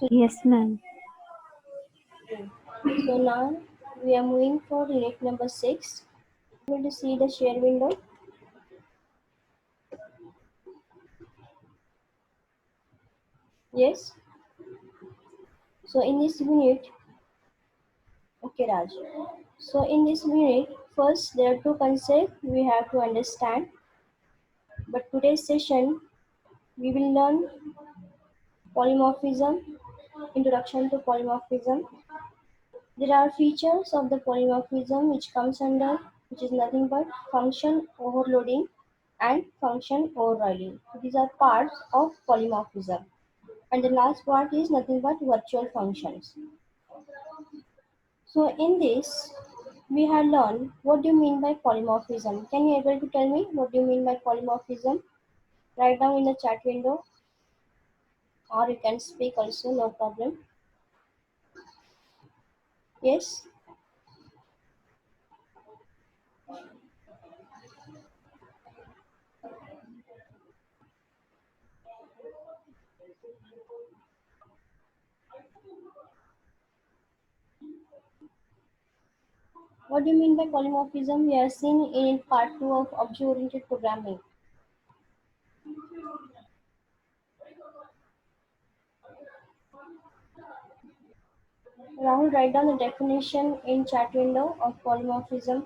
Yes, ma'am. Okay. So now we are moving for unit number 6. Able to see the share window? Yes. So in this unit, okay, Raj. So in this unit, first there are two concepts we have to understand. But today's session, we will learn polymorphism, introduction to polymorphism. There are features of the polymorphism which comes under, which is nothing but function overloading and function overriding. These are parts of polymorphism. And the last part is nothing but virtual functions. So in this, we have learned what do you mean by polymorphism. Can you able to tell me what do you mean by polymorphism? Write down in the chat window or you can speak also, no problem. Yes? What do you mean by polymorphism? We are seeing in part 2 of object-oriented programming. Rahul, write down the definition in chat window of polymorphism.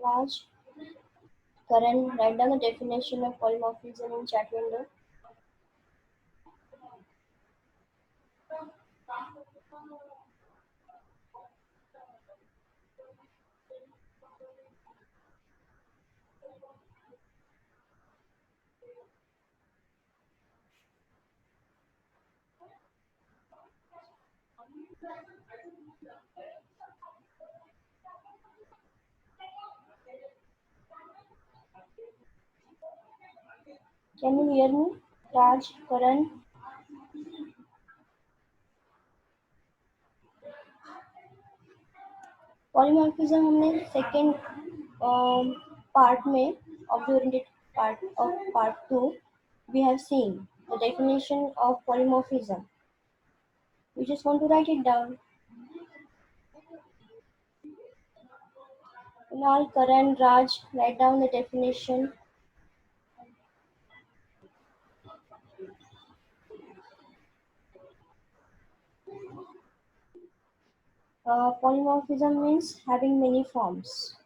Raj, Karan, write down the definition of polymorphism in chat window. Can you hear me? Raj, Karan, polymorphism हमने second part में of the oriented part of part 2 we have seen the definition of polymorphism. We just want to write it down. Kunal, Karan, Raj, write down the definition. Polymorphism means having many forms.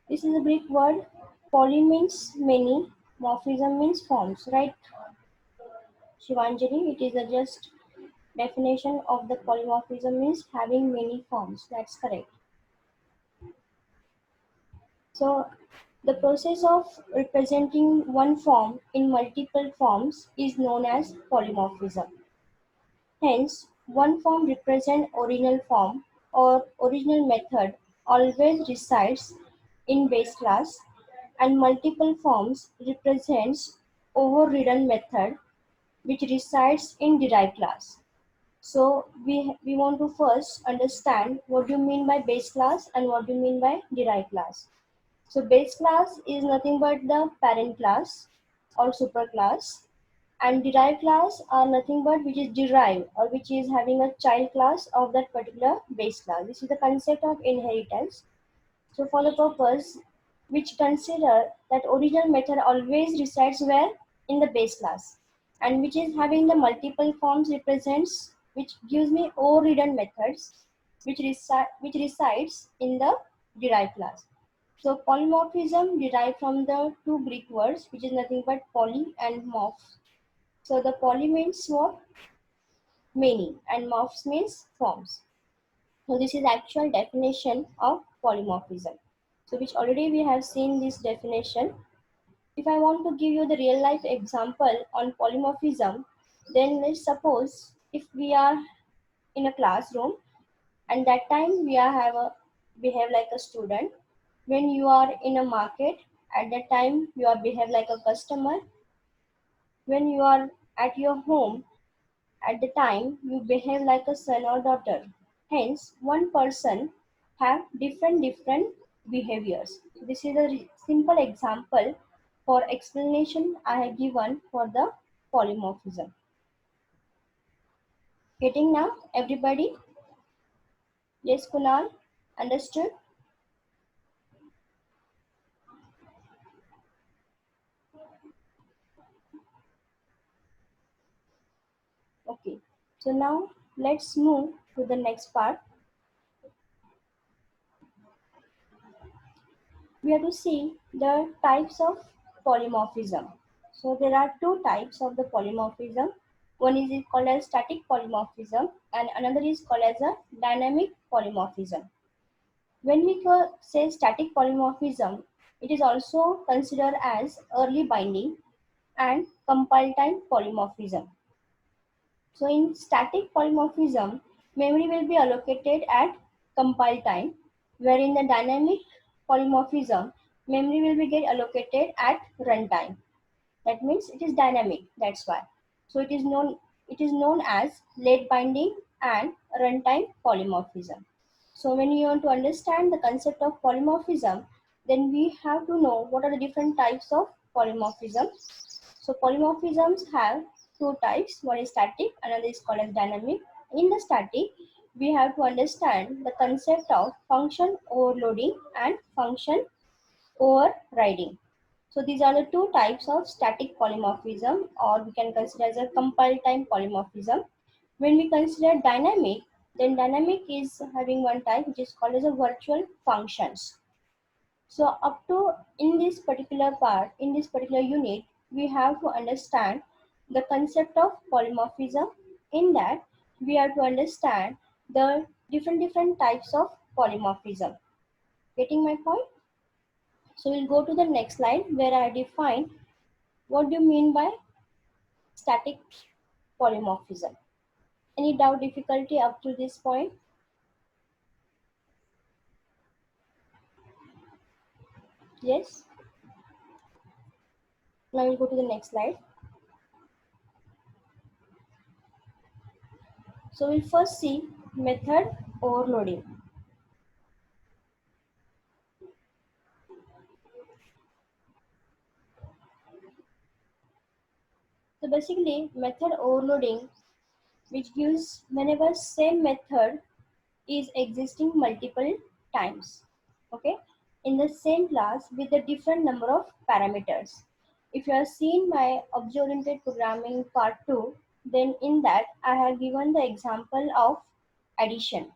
This is a Greek word. Poly means many, morphism means forms, right? Shivanjali, it is a just definition of the polymorphism means having many forms. That's correct. So the process of representing one form in multiple forms is known as polymorphism. Hence, one form represents original form or original method always resides in base class and multiple forms represents overridden method which resides in derived class. So we want to first understand what do you mean by base class and what do you mean by derived class. So base class is nothing but the parent class or superclass, and derived class are nothing but which is derived or which is having a child class of that particular base class. This is the concept of inheritance. So for the purpose which consider that original method always resides where in the base class, and which is having the multiple forms represents which gives me overridden methods which resides in the derived class. So polymorphism derived from the two Greek words, which is nothing but poly and morph. So the poly means what? Many, and morphs means forms. So this is actual definition of polymorphism. So which already we have seen this definition. If I want to give you the real life example on polymorphism, then let's suppose if we are in a classroom and that time we have like a student. When you are in a market, at that time you are behave like a customer. When you are at your home, at the time you behave like a son or daughter. Hence, one person have different behaviors. This is a simple example for explanation I have given for the polymorphism. Getting now, everybody? Yes, Kunal? Understood? Okay. So now let's move to the next part. We have to see the types of polymorphism. So there are two types of the polymorphism. One is called as static polymorphism and another is called as a dynamic polymorphism. When we say static polymorphism, it is also considered as early binding and compile time polymorphism. So in static polymorphism, memory will be allocated at compile time, where in the dynamic polymorphism, memory will be get allocated at runtime. That means it is dynamic. That's why. So it is known as late binding and runtime polymorphism. So when you want to understand the concept of polymorphism, then we have to know what are the different types of polymorphism. So polymorphisms have two types. One is static, another is called as dynamic. In the static, we have to understand the concept of function overloading and function overriding. So these are the two types of static polymorphism, or we can consider as a compile time polymorphism. When we consider dynamic, then dynamic is having one type which is called as a virtual functions. So up to in this particular part, in this particular unit, we have to understand the concept of polymorphism. In that, we have to understand the different types of polymorphism. Getting my point? So we'll go to the next slide where I define what do you mean by static polymorphism. Any doubt, difficulty up to this point? Yes? Now we'll go to the next slide. So we'll first see method overloading. So basically, method overloading, which gives whenever same method is existing multiple times, okay, in the same class with a different number of parameters. If you have seen my object-oriented programming part 2, then in that I have given the example of addition.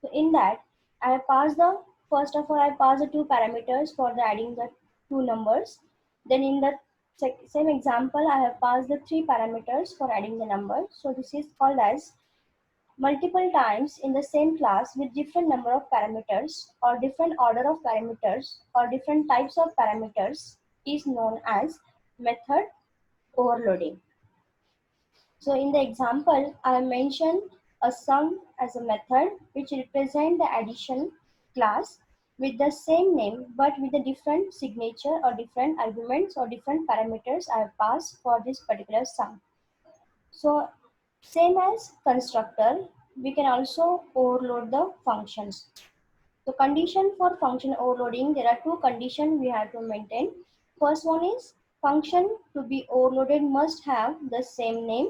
So in that, I have passed the first of all I pass the two parameters for the adding the two numbers. Then in the same example, I have passed the three parameters for adding the number. So this is called as multiple times in the same class with different number of parameters or different order of parameters or different types of parameters is known as method overloading. So in the example, I have mentioned a sum as a method which represent the addition class with the same name but with a different signature or different arguments or different parameters I have passed for this particular sum. So same as constructor, we can also overload the functions. So condition for function overloading, there are two conditions we have to maintain. First one is function to be overloaded must have the same name.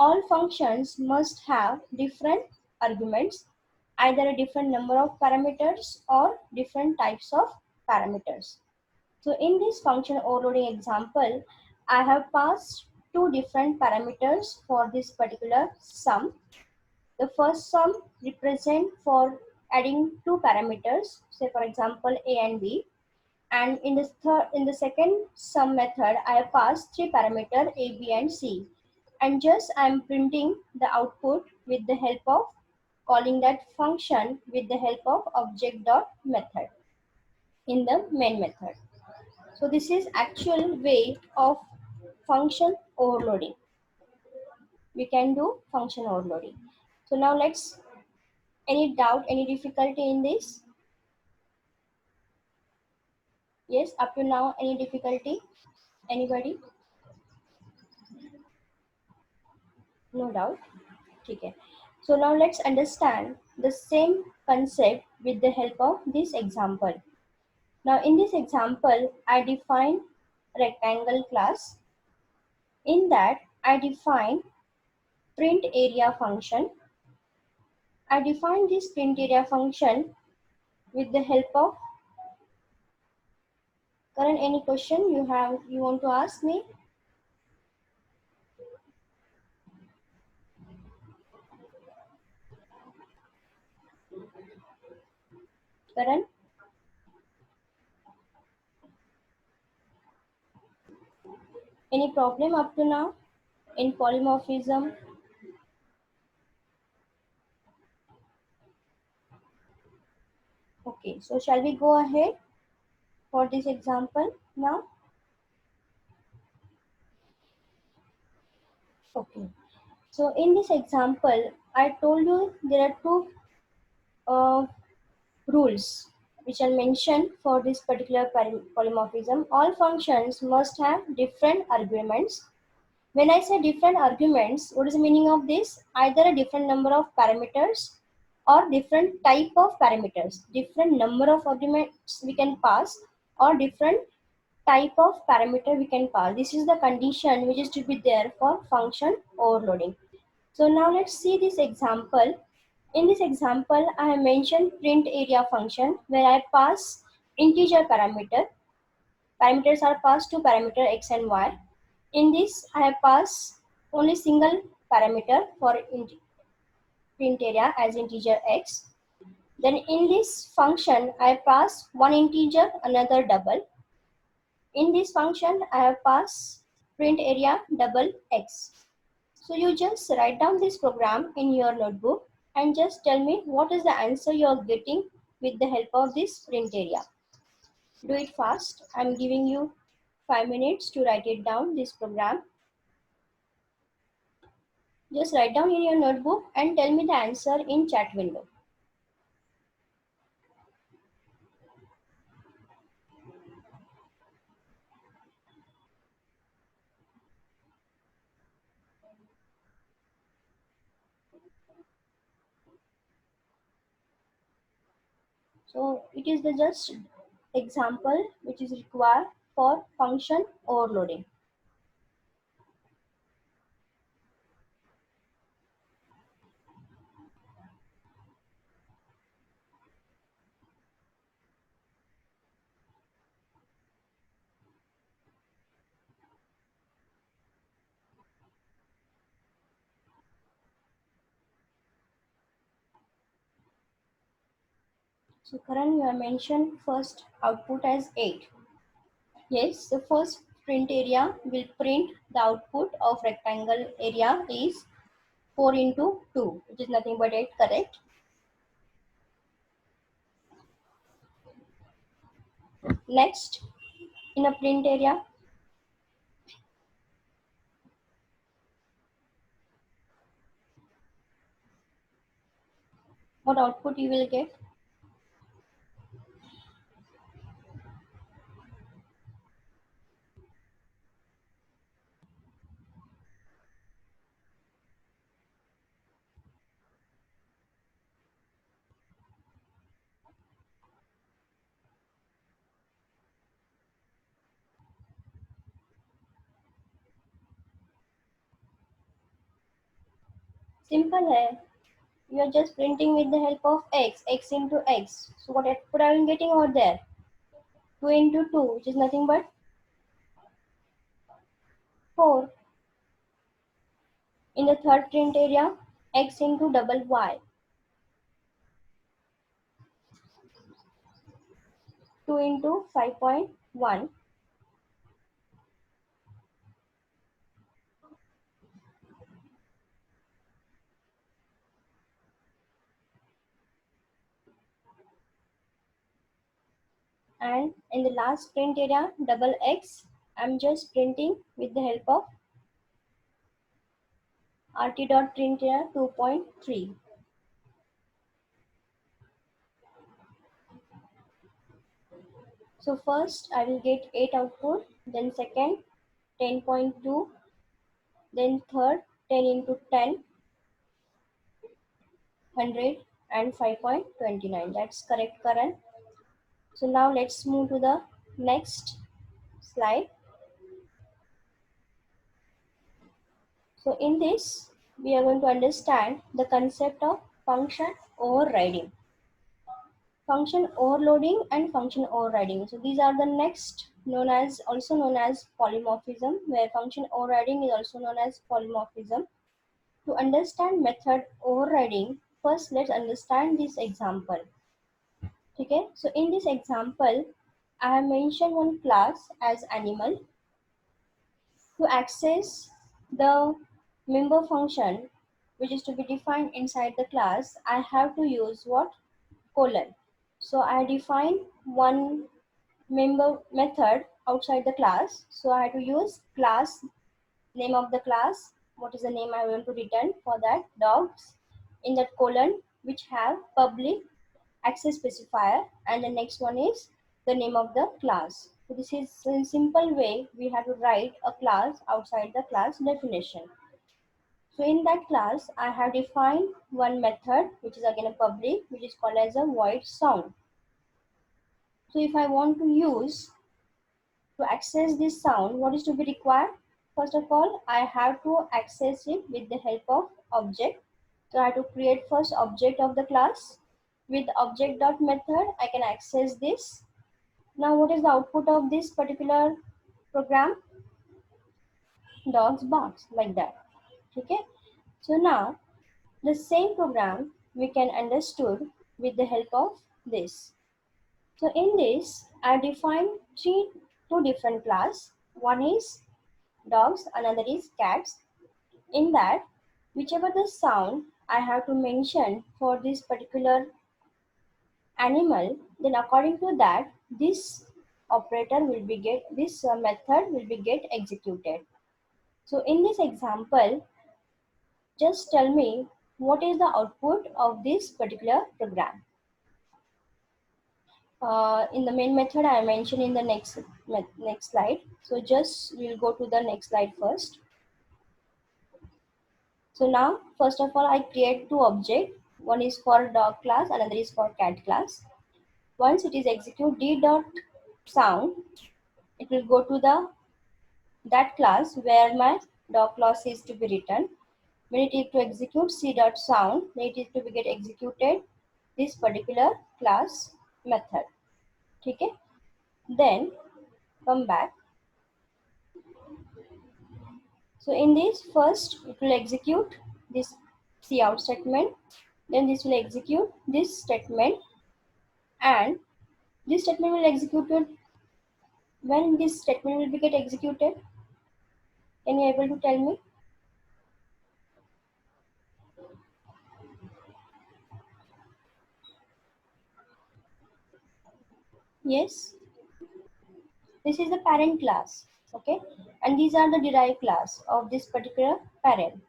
All functions must have different arguments, either a different number of parameters or different types of parameters. So in this function overloading example, I have passed two different parameters for this particular sum. The first sum represent for adding two parameters, say for example a and b, and in the second sum method I have passed three parameters a, b, and c, and just I am printing the output with the help of calling that function with the help of object dot method in the main method. So this is actual way of function overloading. We can do function overloading. So now let's, any doubt, any difficulty in this? Yes, up to now, any difficulty? Anybody? No doubt. Okay. So now let's understand the same concept with the help of this example. Now in this example, I define rectangle class. In that, I define print area function. I define this print area function with the help of Karan. Any question you want to ask me? Karan, any problem up to now in polymorphism? Okay, so shall we go ahead for this example now? Okay. So in this example, I told you there are two uh, rules which are mentioned for this particular polymorphism. All functions must have different arguments. When I say different arguments, what is the meaning of this? Either a different number of parameters or different type of parameters. Different number of arguments we can pass or different type of parameter we can pass. This is the condition which is to be there for function overloading. So now let's see this example. In this example, I have mentioned print area function where I pass integer parameter. Parameters are passed to parameter x and y. In this, I have passed only single parameter for print area as integer x. Then in this function, I pass one integer, another double. In this function, I have passed print area double x. So you just write down this program in your notebook and just tell me what is the answer you are getting with the help of this print area. Do it fast. I'm giving you 5 minutes to write it down, this program. Just write down in your notebook and tell me the answer in chat window. So it is the just example which is required for function overloading. So Karan, you have mentioned first output as 8. Yes, the first print area will print the output of rectangle area is 4 into 2, which is nothing but 8, correct? Next, in a print area, what output you will get? Simple hai. You are just printing with the help of x, x into x. So what output are you getting over there? 2 into 2, which is nothing but 4. In the third print area, x into double y, 2 into 5.1. And in the last print area, double x, I'm just printing with the help of rt.print area 2.3. So first I will get 8 output, then second 10.2, then third 10 into 10, 100 and 5.29. That's correct, Karan. So now let's move to the next slide. So in this, we are going to understand the concept of function overriding, function overloading and function overriding. So these are the next also known as polymorphism, where function overriding is also known as polymorphism. To understand method overriding, first let's understand this example. Okay, so in this example, I have mentioned one class as animal. To access the member function, which is to be defined inside the class, I have to use what? Colon. So I define one member method outside the class. So I have to use class, name of the class. What is the name I want to return for that? Dogs. In that colon, which have public access specifier, and the next one is the name of the class. So this is in simple way we have to write a class outside the class definition. So in that class I have defined one method which is again a public, which is called as a void sound. So if I want to use to access this sound, what is to be required? First of all, I have to access it with the help of object. So I have to create first object of the class. With object.method, I can access this. Now what is the output of this particular program? Dogs barks, like that. Okay. So now the same program we can understood with the help of this. So in this, I define two different class. One is dogs, another is cats. In that, whichever the sound I have to mention for this particular animal, then according to that, this operator will be get this method will be get executed. So in this example, just tell me what is the output of this particular program. In the main method I mentioned in the next slide. So just we'll go to the next slide first. So now first of all I create two objects. One is for dog class, another is for cat class. Once it is execute d dot sound, it will go to the that class where my dog class is to be written. When it is to execute c dot sound, then it is to be get executed this particular class method. Okay. Then come back. So in this first it will execute this cout statement, then this will execute this statement, and this statement will execute it. When this statement will be get executed, can you able to tell me? Yes, this is the parent class, okay, and these are the derived class of this particular parent.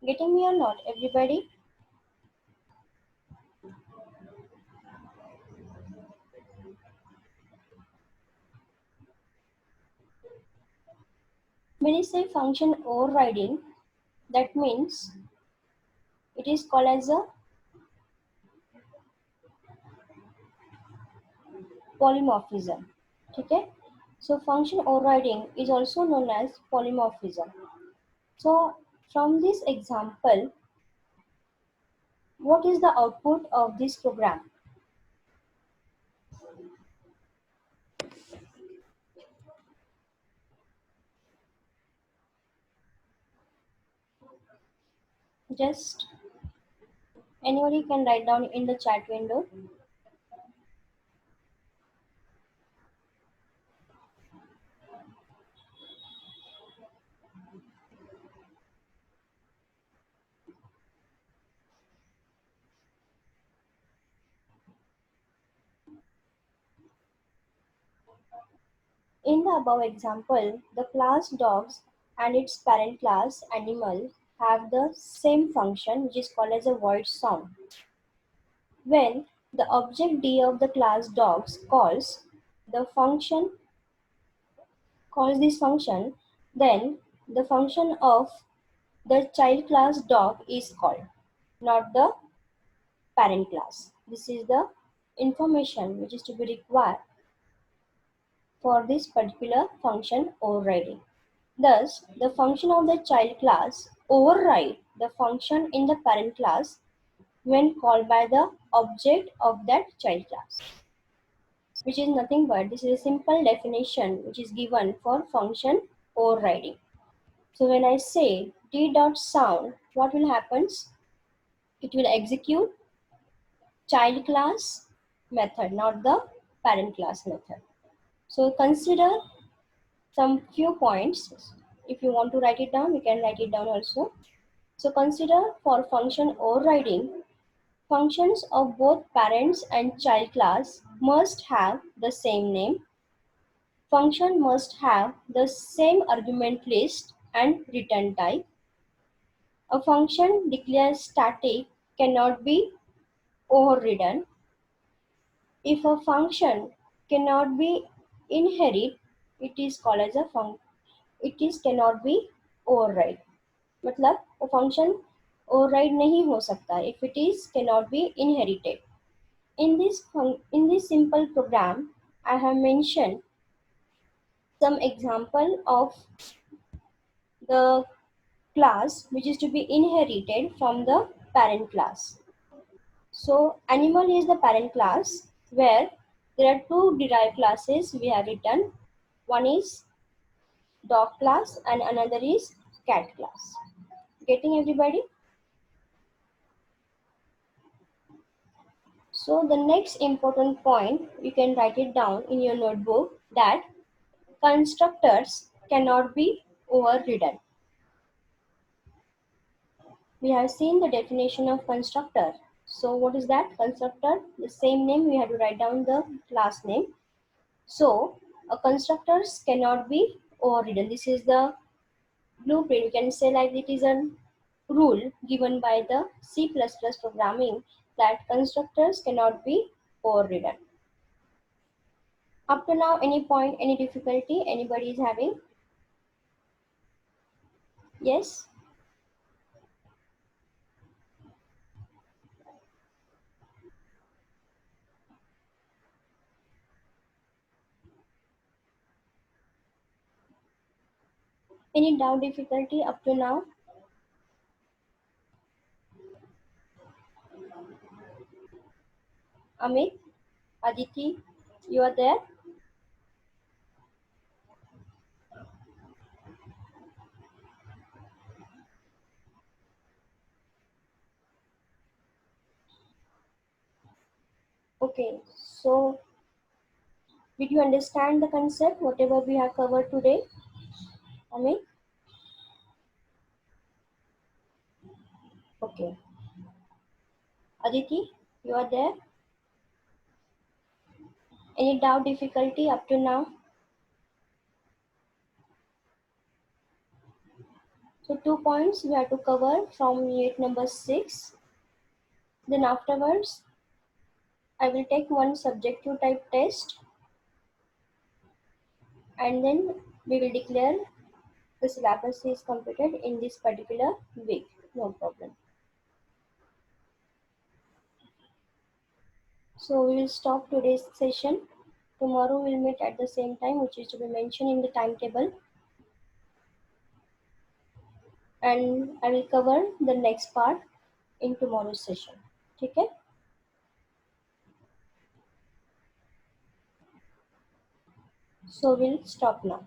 Getting me or not, everybody? When you say function overriding, that means it is called as a polymorphism. Okay, so function overriding is also known as polymorphism. So from this example, what is the output of this program? Just anybody can write down in the chat window. In the above example, the class dogs and its parent class animal have the same function, which is called as a void sound. When the object D of the class dogs the function calls this function, then the function of the child class dog is called, not the parent class. This is the information which is to be required for this particular function overriding. Thus, the function of the child class override the function in the parent class when called by the object of that child class, which is nothing but this is a simple definition which is given for function overriding. So when I say d dot sound, what will happen? It will execute child class method, not the parent class method. So consider some few points. If you want to write it down, you can write it down also. So consider for function overriding, functions of both parents and child class must have the same name. Function must have the same argument list and return type. A function declared static cannot be overridden. If a function cannot be inherit, it is called as a it is cannot be override. मतलब वो function override नहीं हो सकता if it is cannot be inherited. In this simple program, I have mentioned some example of the class which is to be inherited from the parent class. So animal is the parent class where there are two derived classes we have written. One is dog class and another is cat class. Getting everybody? So the next important point, you can write it down in your notebook, that constructors cannot be overridden. We have seen the definition of constructor. So what is that? Constructor, the same name, we have to write down the class name. So constructors cannot be overridden. This is the blueprint. You can say like it is a rule given by the C++ programming that constructors cannot be overridden. Up to now, any point, any difficulty anybody is having? Yes? Any doubt, difficulty up to now? Amit, Aditi, you are there? Okay, so did you understand the concept, whatever we have covered today? Amit? Okay. Aditi, you are there? Any doubt, difficulty up to now? So 2 points we have to cover from unit number 6. Then afterwards, I will take one subjective type test and then we will declare the syllabus is completed in this particular week. No problem. So we will stop today's session. Tomorrow we'll meet at the same time, which is to be mentioned in the timetable. And I will cover the next part in tomorrow's session. Okay? So we'll stop now.